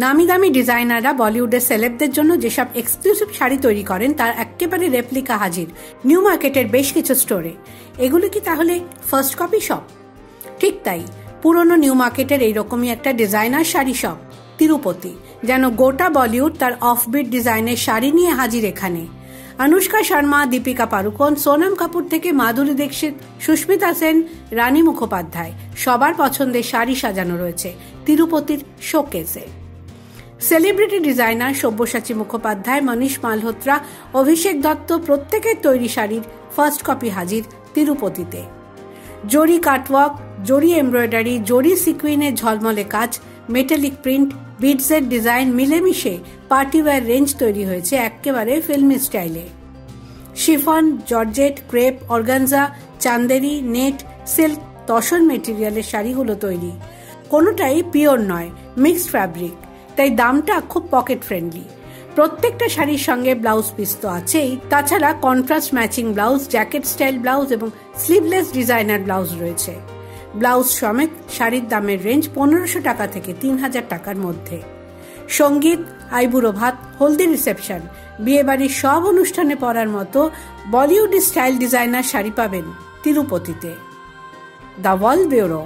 নামি দামি ডিজাইনাররা বলিউডের সেলেবদের জন্য যেসব এক্সক্লুসিভ শাড়ি তৈরি করেন তার একেবারে রেপ্লিকা হাজির নিউ মার্কেটের বেশ কিছু স্টোরে। এগুলো কি তাহলে ফার্স্ট কপি শপ? ঠিক তাই, পুরনো নিউ মার্কেটের এইরকমই একটা ডিজাইনার শাড়ি শপ তিরুপতি। যেন গোটা বলিউড তার অফবিট ডিজাইনের শাড়ি নিয়ে হাজির এখানে। অনুষ্কা শর্মা, দীপিকা পাড়ুকোন, সোনম কাপুর থেকে মাধুরী দীক্ষিত, সুস্মিতা সেন, রানী মুখোপাধ্যায় সবার পছন্দের শাড়ি সাজানো রয়েছে তিরুপতির শোকেসে। সেলিব্রিটি ডিজাইনার সব্যসাচী মুখোপাধ্যায়, মনীষ মালহোত্রা, অভিষেক দত্ত প্রত্যেকের তৈরি শাড়ির ফার্স্ট কপি হাজির তিরুপতিতে। জরি কাটওয়ার্ক, জরি এমব্রয়ডারি, জরি সিকুইনের ঝলমলে কাজ, মেটালিক প্রিন্ট, বিডসের ডিজাইন মিলেমিশে পার্টিওয়্যার রেঞ্জ তৈরি হয়েছে একেবারে ফিল্মি স্টাইলে। Chiffon, georgette, crepe, organza, Chanderi, net, silk, tussar মেটেরিয়ালের শাড়িগুলো তৈরি। কোনোটাই পিওর নয়, মিক্সড ফ্যাব্রিক, তাই দামটা খুব পকেট ফ্রেন্ডলি। প্রত্যেকটা শাড়ির সঙ্গে ব্লাউজ পিস তো আছেই, তাছাড়া contrast matching blouse, jacket style blouse এবং স্লিভলেস ডিজাইনার ব্লাউজ রয়েছে। ব্লাউজ সমেত শাড়ির দামের রেঞ্জ 1500 টাকা থেকে 3000 টাকার মধ্যে। সঙ্গীত, আইবুড়ো ভাত, হলদি রিসেপশন, বিয়েবাড়ির সব অনুষ্ঠানে পরার মতো বলিউড স্টাইল ডিজাইনার শাড়ি পাবেন তিরুপতিতে। The world bureau.